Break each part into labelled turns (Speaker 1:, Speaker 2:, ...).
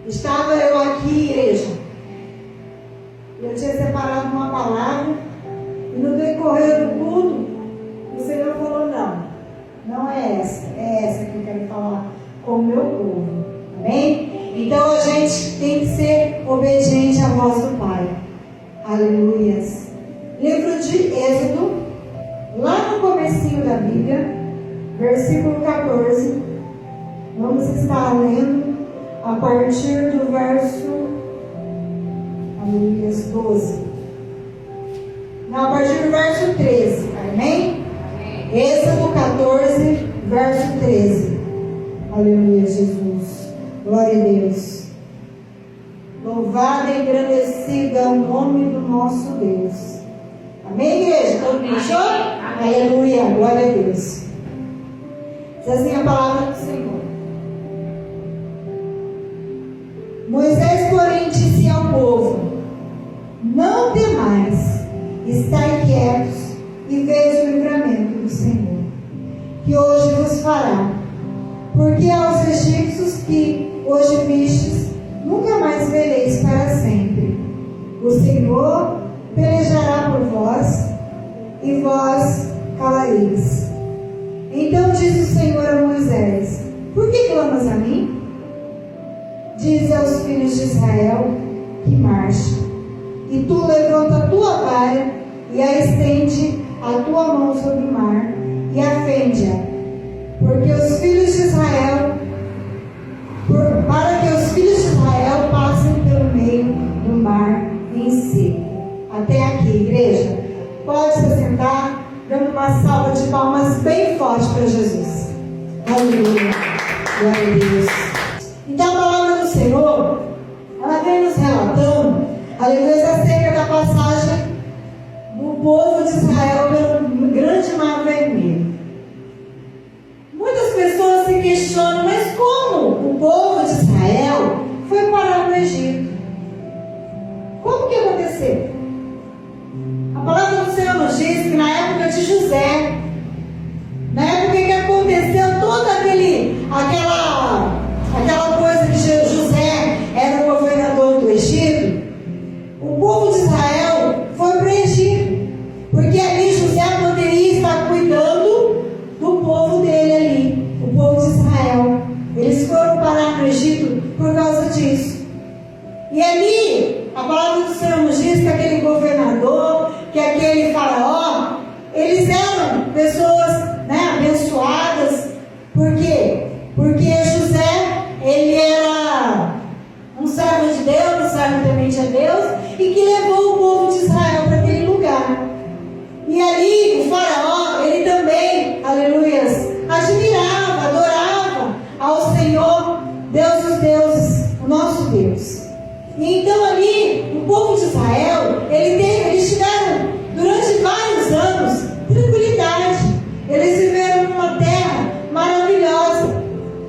Speaker 1: Estava eu aqui, igreja. Eu tinha separado uma palavra e no decorrer do culto, o Senhor falou, não é essa que eu quero falar com o meu povo. Amém? Então a gente tem que ser obediente à voz do Pai. Aleluias. Livro de Êxodo, lá no comecinho da Bíblia, versículo 14. Vamos estar lendo a partir do verso, aleluias, 12. Não, a partir do verso 13. Amém? Êxodo 14, verso 13. Aleluia, Jesus. Glória a Deus. Louvado e engrandecido é o nome do nosso Deus. Amém, igreja? Todo mundo achou? Aleluia, glória a Deus. Diz assim a palavra do Senhor. Moisés, porém, disse ao povo: não temais, estai quietos e veja o livramento do Senhor, que hoje vos fará. Porque aos egípcios que hoje vistes, nunca mais vereis para sempre. O Senhor pelejará por vós, e vós calareis. Então disse o Senhor a Moisés: por que clamas a mim? Dize aos filhos de Israel que marchem. E tu levanta a tua vara e a estende a tua mão sobre o mar e afende-a. Porque os filhos de Israel, para que os filhos de Israel passem pelo meio do mar em seco. Até aqui, igreja. Pode se sentar, dando uma salva de palmas bem forte para Jesus. Aleluia. Glória a Deus. Então a palavra do Senhor, ela vem nos relatando, aleluia, acerca da passagem do povo de Israel pelo grande mar vermelho. Muitas pessoas se questionam, mas como o povo de Israel foi parar no Egito? Como que aconteceu? A palavra do Senhor nos diz que na época de José, na época que aconteceu toda aquela coisa que José era o governador do Egito, o povo de Israel foi para o Egito, porque ali José poderia estar cuidando do povo dele ali, o povo de Israel. Eles foram parar no Egito por causa disso. E ali, a palavra do Senhor nos diz que aquele governador, que aquele faraó, eles eram pessoas, abençoadas. Por quê? Porque José, ele era um servo de Deus, um servo temente a Deus, e que levou o povo de Israel para aquele lugar. E ali, o faraó, ele também, aleluias, admirava, adorava ao Senhor, Deus dos deuses, o nosso Deus. E então ali, o povo de Israel, eles tiveram, durante vários anos, tranquilidade. Eles viveram numa terra maravilhosa.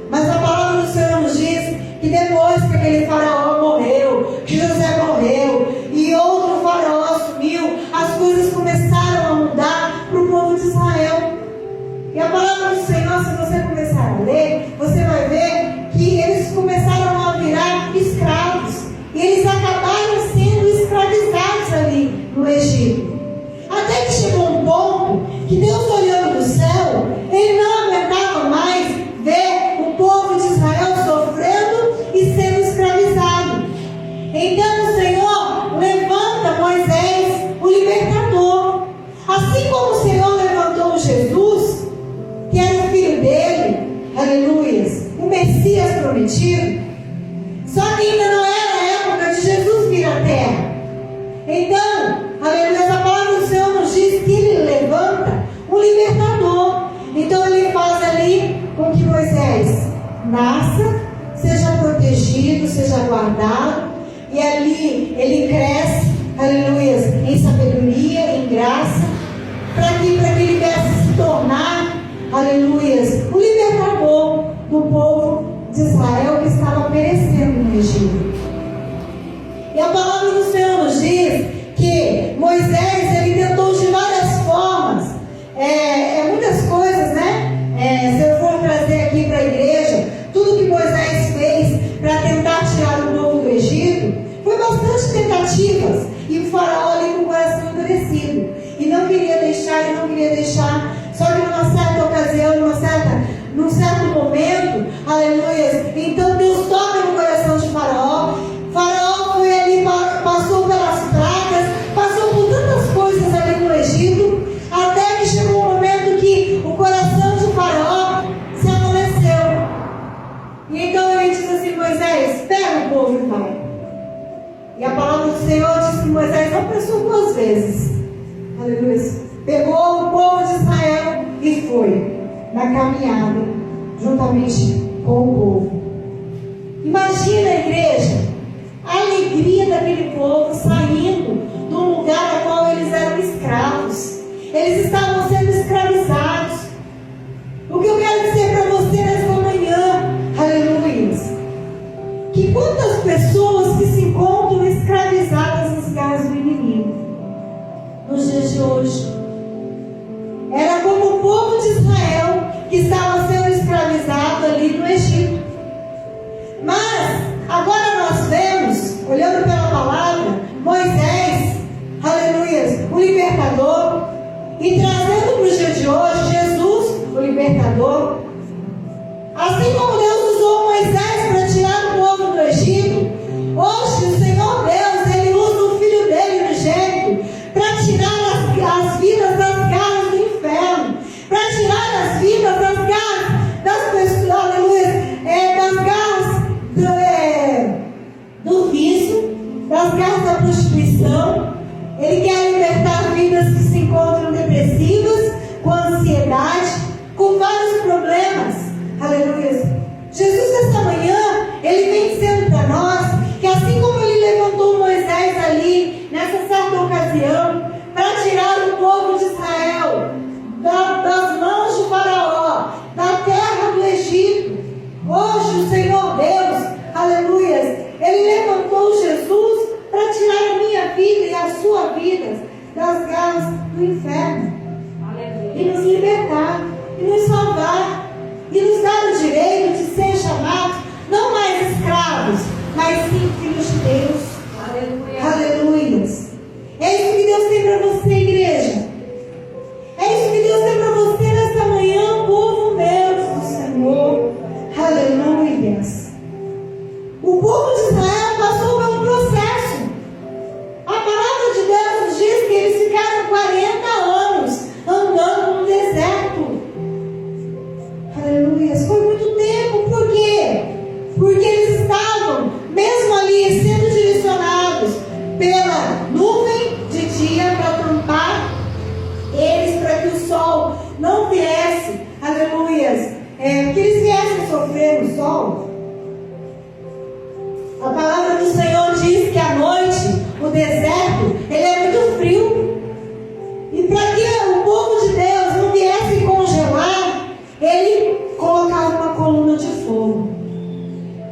Speaker 1: Mas a palavra do Senhor nos diz que depois que aquele faraó morreu, que José morreu, e outro faraó assumiu, as coisas começaram a mudar para o povo de Israel. E a palavra do Senhor, se você começar a ler, você vai ver que eles começaram a virar escravos. E eles acabaram sendo escravizados ali no Egito. Até que chegou um ponto que Deus, olhando do céu, ele não aguentava mais ver o povo de Israel sofrendo e sendo escravizado. Então o Senhor levanta Moisés, o libertador. Assim como o Senhor levantou Jesus, que era o filho dele, aleluias, o Messias prometido. Só que ainda não era de Jesus vir à terra. Então, aleluia, a palavra do Senhor nos diz que ele levanta um libertador. Então ele faz ali com que Moisés nasça, seja protegido, seja guardado, e ali ele cresce, aleluia, em sabedoria, em graça, para que ele viesse se tornar, aleluia, o libertador do povo de Israel que estava perecendo no Egito. E a palavra do Senhor nos diz que Moisés, ele tentou de várias formas, muitas coisas, se eu for trazer aqui para a igreja, tudo que Moisés fez para tentar tirar o alternativas. E o faraó ali com o coração endurecido. E não queria deixar. Só que numa certa ocasião, num certo momento, aleluia, então Deus toca no coração de Faraó. Faraó foi ali, passou pelas pragas, passou por tantas coisas ali no Egito, até que chegou um momento que o coração de Faraó se amoleceu. E então ele diz assim: Moisés, pega o povo e vai. E a palavra do Senhor diz que Moisés não pensou duas vezes. Aleluia. Pegou o povo de Israel e foi na caminhada juntamente com o povo. Imagina, igreja, a alegria daquele povo saindo de um lugar ao qual eles eram escravos. Eles estavam sendo escravizados. O que eu quero dizer para você nesta manhã, aleluia, que quantas pessoas que se encontram escravizadas nas garras do inimigo nos dias de hoje. Era como o povo de Israel que estava sendo escravizado ali no Egito. Mas agora nós vemos, olhando pela palavra, Moisés, aleluia, o libertador, e trazendo para o dia de hoje Jesus, o libertador. Assim como Deus usou Moisés para tirar o povo do Egito, hoje o Senhor Deus, Ele usa o Filho dele unigênito para tirar as vidas das garras do inferno, para tirar as vidas das garras das pessoas, aleluia, das garras do vício, das garras da prostituição. Ele quer libertar vidas que se encontram depressivas, com ansiedade, com vários problemas. Aleluia. Jesus, esta manhã, Ele vem dizendo para nós que assim como Ele levantou Moisés ali, nessa certa ocasião, para tirar o povo de Israel das mãos de Faraó, da terra do Egito, hoje o Senhor Deus, aleluia, Ele levantou Jesus para tirar a minha vida e a sua vida das garras do inferno, aleluia, e nos libertar, e nos salvar, e nos dar o direito de ser chamados não mais escravos, mas sim filhos de Deus. Aleluia. Aleluia. É isso que Deus tem para você, igreja. É isso que Deus tem para você nesta manhã, povo Deus do Senhor. Aleluia. O povo de Israel passou por um processo. A palavra de Deus nos diz que eles ficaram 40 anos andando no deserto. Aleluia. Foi muito tempo. Por quê? Porque eles estavam, mesmo ali, sendo direcionados pela nuvem de dia para tampar eles, para que o sol não viesse, aleluia, que eles viessem sofrer no sol. A palavra do Senhor diz que à noite, o deserto, ele é muito frio. E para que o povo de Deus não viesse congelar, ele colocava uma coluna de fogo.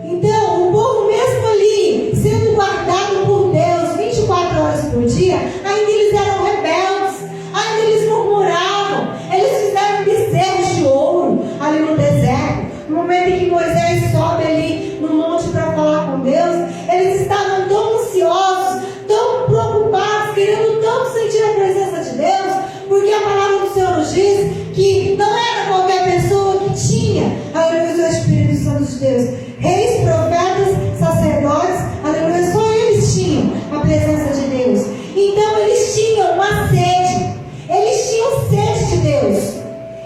Speaker 1: Então, o povo mesmo ali, sendo guardado por Deus 24 horas por dia, ainda eles eram rebeldes, ainda eles murmuravam, eles fizeram bezerros de ouro ali no deserto. No momento em que Moisés sobe ali no monte para falar com Deus, eles estavam tão ansiosos, tão preocupados, querendo tanto sentir a presença de Deus, porque a palavra do Senhor nos diz que não era qualquer pessoa que tinha, aleluia, o Espírito Santo de Deus. Reis, profetas, sacerdotes, aleluia, só eles tinham a presença de Deus. Então eles tinham uma sede, eles tinham sede de Deus.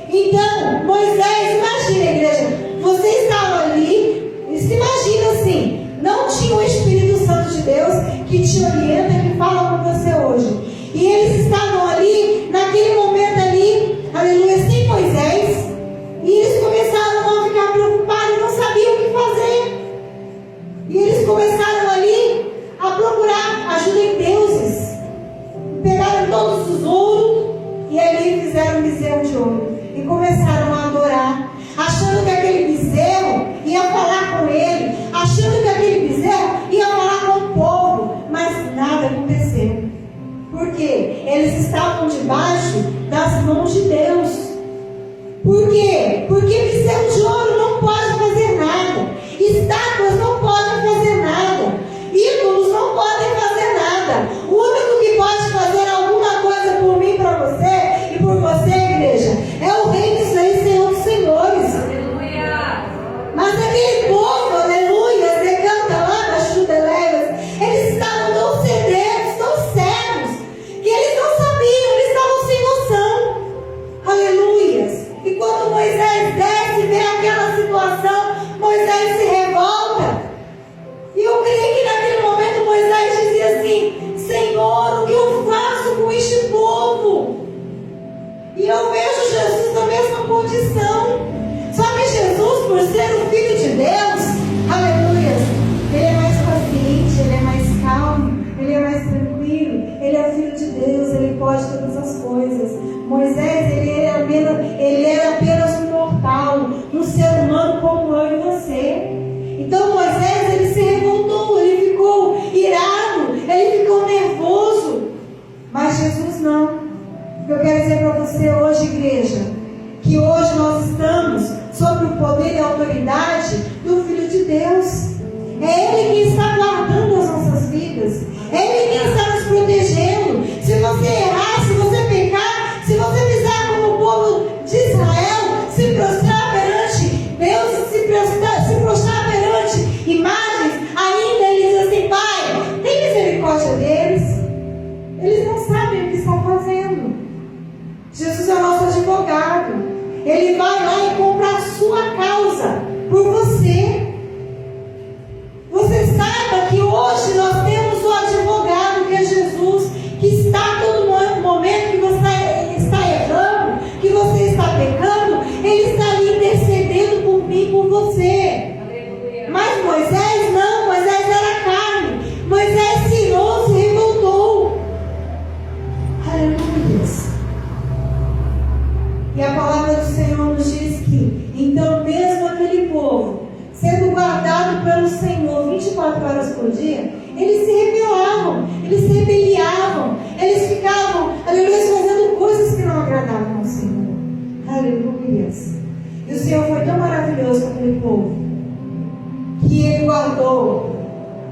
Speaker 1: Então, Moisés, imagina, igreja, você estava ali, e se imagina assim, não tinha o Espírito Santo de Deus que te orienta, que fala com você hoje. E eles estavam ali, naquele momento ali, aleluia, sem Moisés, e eles começaram a ficar preocupados e não sabiam o que fazer. E eles começaram ali a procurar ajuda em deuses. Pegaram todos os ouros e ali fizeram um bezerro de ouro. E começaram a adorar, achando que aquele bezerro ia falar com ele, achando que aquele bezerro ia falar com o povo. Mas nada aconteceu. Por quê? Eles estavam debaixo das mãos de Deus. Por quê? Porque bezerro de ouro não pode fazer nada. Estátuas não podem fazer nada. Ídolos não podem fazer nada. sendo guardado pelo Senhor 24 horas por dia, eles se rebelavam, eles se rebeliavam, eles ficavam, aleluia, fazendo coisas que não agradavam ao Senhor. Aleluia. E o Senhor foi tão maravilhoso com aquele povo, que Ele guardou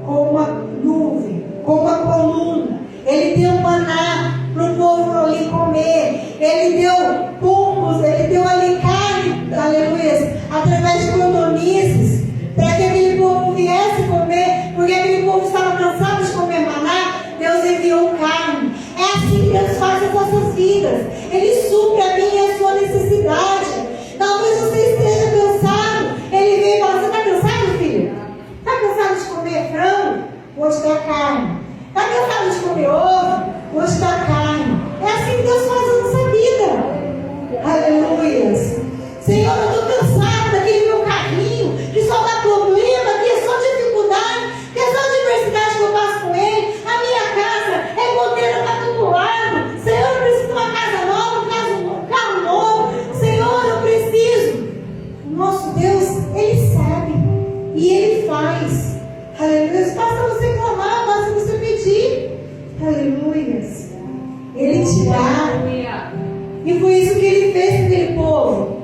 Speaker 1: com uma nuvem, com uma coluna. Ele deu maná para o povo ali comer. Ele deu pombos, Ele deu ali carne, aleluia, através de codornizes, para que aquele povo viesse comer, porque aquele povo estava cansado de comer maná. Deus enviou carne. É assim que Deus faz as nossas vidas. Ele supre a minha e a sua necessidade. Talvez você esteja cansado. Ele vem e fala: você está cansado, filho? Está cansado de comer frango? Vou te dar carne. Está cansado de comer ovo? Vou te dar carne. É assim que Deus faz a nossa vida. Aleluia. Senhor, eu estou cansado daquele meu carrinho que só dá problema, que é só dificuldade, que é só adversidade que eu passo com ele. A minha casa é goteira para todo lado. Senhor, eu preciso de uma casa nova, um carro novo. Senhor, eu preciso. O nosso Deus, Ele sabe e Ele faz. Aleluia. Basta você clamar, basta você pedir. Aleluia. Ele te dá. E foi isso que Ele fez com aquele povo.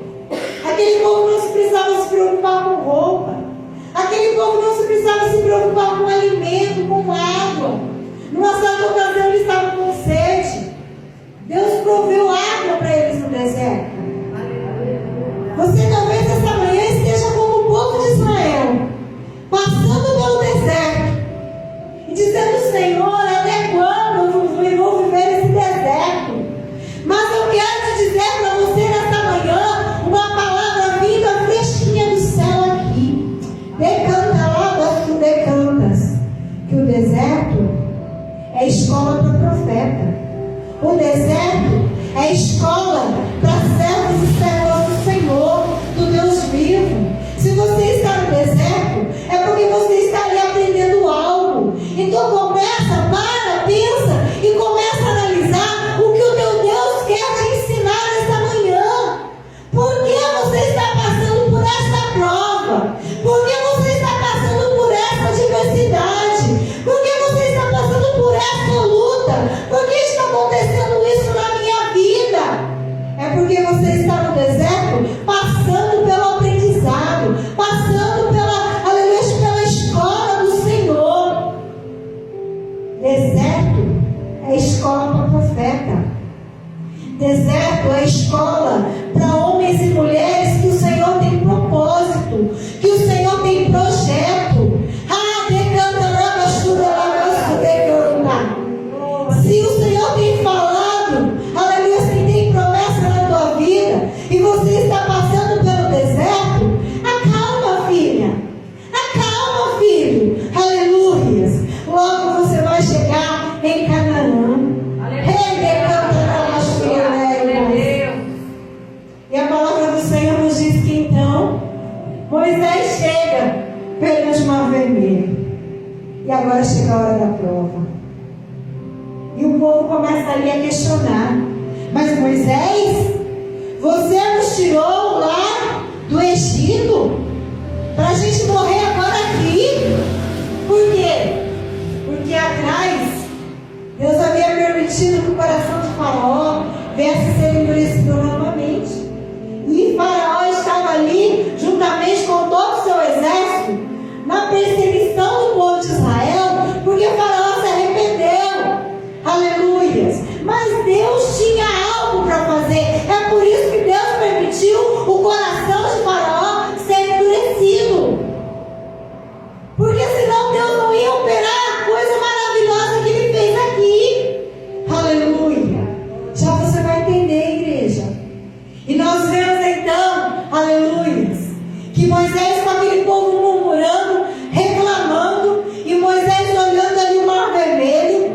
Speaker 1: Aquele povo não se precisava se preocupar com roupa. Aquele povo não se precisava se preocupar com alimento, com água. Numa certa ocasião eles estavam com sede. Deus proveu água para eles no deserto. Você talvez essa manhã esteja como o povo de Israel, passando pelo deserto e dizendo: Senhor, até quando eu vou viver esse deserto? Mas eu quero te dizer para você nessa manhã uma palavra vinda fresquinha do céu aqui. Decanta lá das tu decantas, que o deserto é escola para profeta. O deserto é escola para servos e servas do Senhor, do Deus vivo. Se você está no deserto, é porque você está ali aprendendo algo. Então começa, para, pensa e começa a analisar o que o teu Deus quer te ensinar esta manhã. Por que você está passando por esta prova? Por que você está passando por esta adversidade? Por que você está passando por esta luta? Por que está acontecendo isso na minha vida? É porque você está no deserto, passando pelo aprendizado, passando pela, aleluia, pela escola do Senhor. Deserto é escola para profeta. Deserto é escola para homens e mulheres que o Senhor tem propósito, que o Senhor tem projeto. Se o Senhor tem falado, aleluia, se tem promessa na tua vida e você está passando pelo deserto, acalma, filha, acalma, filho, aleluia. Logo você vai chegar em Canaã. E a palavra do Senhor nos diz que então Moisés chega perante o Mar Vermelho. E agora chega a hora da prova. E o povo começa ali a questionar: mas Moisés, você nos tirou lá do Egito para a gente morrer agora aqui? Por quê? Porque atrás Deus havia permitido que o coração de Faraó viesse a ser endurecido novamente. E Faraó estava ali juntamente com todo o seu exército na perseguição do povo de Israel, porque Faraó se arrependeu. Aleluia. Mas Deus tinha algo para fazer. É por isso que Deus permitiu o coração de Faraó ser endurecido. Porque senão Deus não ia operar a coisa maravilhosa que Ele fez aqui. Aleluia. Já você vai entender, igreja. E nós vemos então, aleluia, que Moisés com aquele povo murmurando, reclamando, e Moisés olhando ali o Mar Vermelho.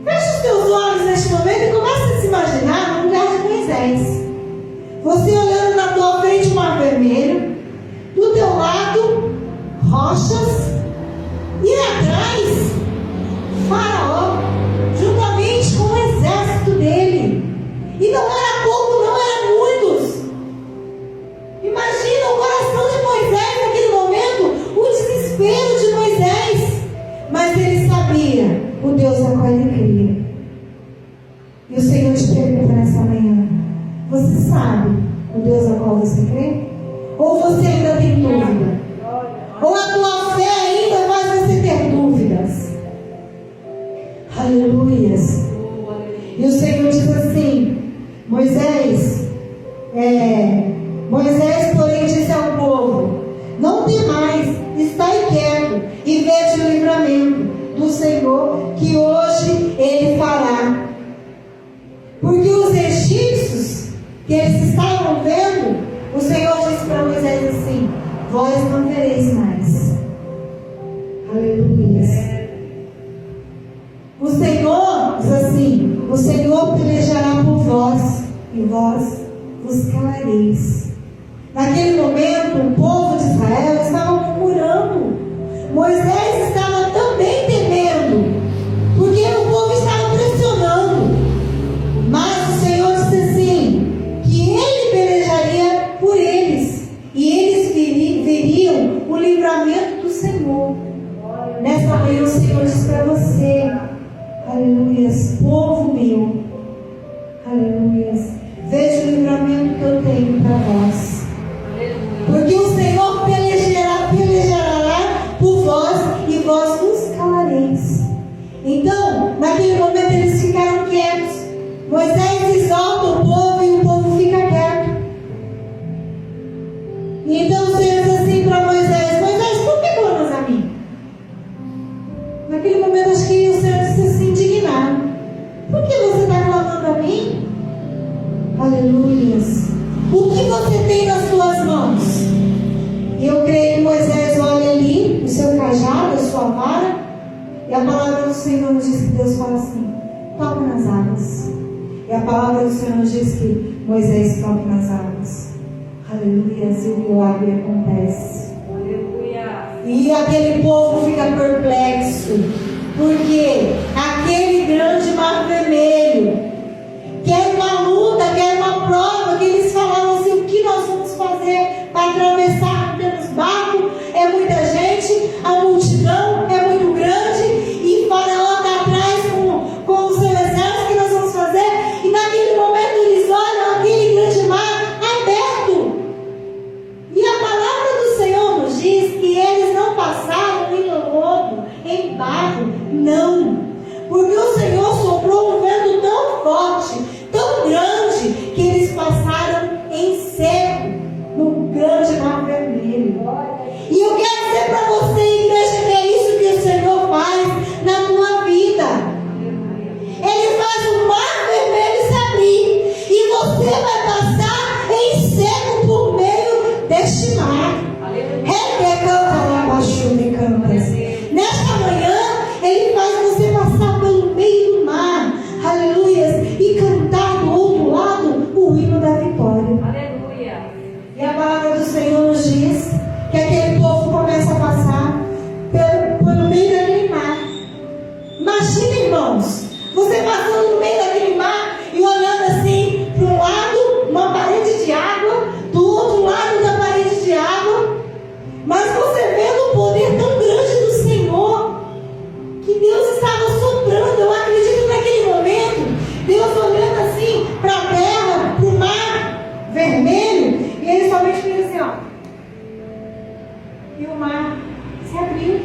Speaker 1: Feche os teus olhos neste momento e comece a se imaginar no lugar de Moisés. Você olhando na tua frente o Mar Vermelho, do teu lado, rochas, e atrás, Faraó, juntamente com o exército dele. E não era pouco, não eram muitos. Imagina o coração de Moisés naquele momento. cria o Deus a qual ele cria. E o Senhor te pergunta nessa manhã: você sabe o Deus a qual você crê? Ou você ainda tem dúvida? Ou a tua fé ainda faz você ter dúvidas? Aleluias. E o Senhor diz assim: Moisés, porém, disse ao povo: não temais, estai quieto e vede o livramento do Senhor que hoje ele fará. Porque os egípcios que eles estavam vendo, o Senhor disse para Moisés assim: vós não vereis mais. Aleluia. O Senhor diz assim: o Senhor pelejará por vós e vós vos calareis. Naquele momento, o povo de Israel estava murmurando. Moisés estava também temendo, porque o povo estava pressionando. Mas o Senhor disse assim: que ele pelejaria por eles, e eles veriam o livramento do Senhor. Nesta manhã o Senhor diz para você: aleluia, povo meu, aleluia, veja o livramento que eu tenho para vós. Porque o Senhor pelejará por vós e vós vos calareis. Então, naquele momento eles ficaram quietos. Moisés exalta o povo e o povo fica quieto. E então o Senhor diz assim para Moisés: Moisés, por que clamas a mim? Naquele momento acho que o Senhor disse assim, indignado: por que você está clamando a mim? Aleluias. O que você tem nas suas mãos? Eu creio que Moisés olha ali o seu cajado, a sua vara, e a palavra do Senhor nos diz que Deus fala assim: toca nas águas. E a palavra do Senhor nos diz que Moisés toca nas águas. Aleluia, e o milagre acontece. Aleluia. E aquele povo fica perplexo, porque aquele grande mar vermelho, que era uma luta, que era uma prova, que eles falavam assim: o que nós vamos fazer para atravessar? Temos barco, é muita gente, a multidão é muito grande, e Faraó está atrás com o seu exército, o que nós vamos fazer? E naquele momento eles olham aquele grande mar aberto, e a palavra do Senhor nos diz que eles não passaram em lodo, em barro, não, porque o Senhor soprou um vento tão forte, tão grande, que eles passaram em seco no grande mar vermelho. E eu quero dizer para você, igreja, que é isso que o Senhor faz na tua vida. Ele faz o mar vermelho se abrir, e você vai passar em seco por meio deste mar. Nesta manhã ele faz você passar pelo meio do mar, aleluia, e cantar do outro lado o hino da vitória. Aleluia. E a palavra do Senhor nos diz que aquele povo começa a passar pelo meio daquele mar. Imagina, irmãos, você passando no meio daquele mar e olhando assim para um lado, uma parede de água, do outro lado da parede de água, mas você vendo o poder tão grande do Senhor, que Deus estava soprando. Eu acredito naquele momento, Deus olhando assim para a terra, para o mar vermelho, e ele somente fez assim, ó, e o mar se abriu,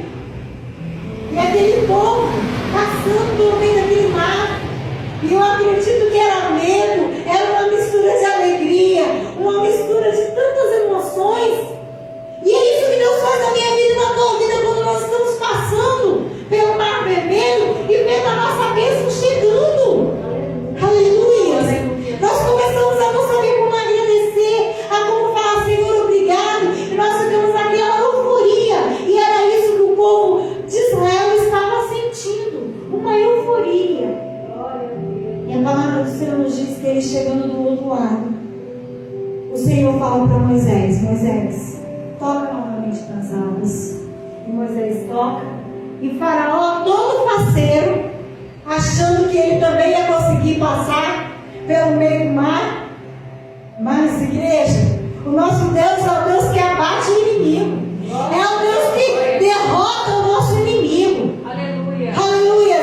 Speaker 1: e aquele povo passando pelo meio daquele mar, e eu acredito que era medo, era uma mistura de alegria, uma mistura de tantas emoções. E é isso que Deus faz na minha vida e na tua vida, quando nós estamos passando pelo mar vermelho e vendo a nossa bênção chegando. Aleluia. Nós começamos a não saber como agradecer, a como falar: Senhor, obrigado. E nós tivemos aquela euforia, e era isso que o povo de Israel estava sentindo, uma euforia. E a palavra do Senhor nos diz que ele, chegando do outro lado, o Senhor fala para Moisés: Moisés, toca novamente nas águas. E Moisés toca, e Faraó, todo faceiro, achando que ele também ia conseguir passar pelo meio do mar. Mas, igreja, o nosso Deus é o Deus que abate o inimigo, é o Deus que derrota o nosso inimigo. Aleluia. Aleluia.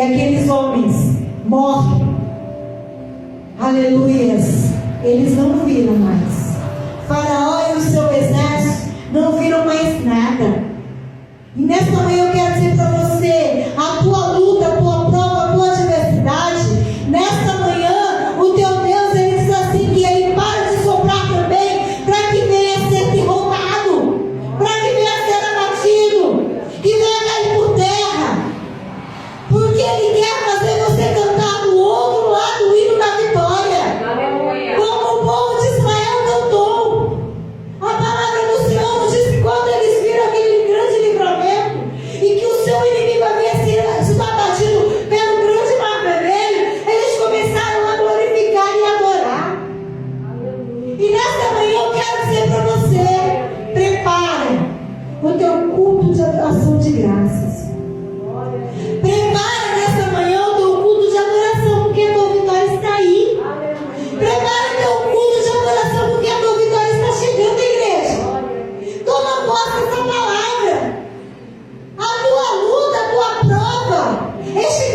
Speaker 1: aqueles homens morrem. Aleluias. Eles não viram mais. Faraó e o seu exército não viram mais nada. E nesta manhã eu quero dizer para você, a tua luta, a tua prova, a tua adversidade, nesta manhã, o teu Deus, ele diz assim, que ele para de soprar também, para que venha a ser derrotado, para que venha a ser abatido, que venha a cair por terra, porque ele quer fazer você cantar do outro lado o hino da vitória, como o povo de Israel cantou. A palavra do Senhor nos diz que quando eles viram aquele grande livramento e que o seu inimigo havia sido abatido pelo grande mar vermelho, eles começaram a glorificar e adorar. E nesta manhã eu quero dizer para você, prepara o teu culto de adoração de graças. Prepara nesta manhã o teu culto de adoração, porque a tua vitória está aí. Prepara o teu culto de adoração, porque a tua vitória está chegando, igreja. Toma posse dessa palavra. A tua luta, a tua prova, este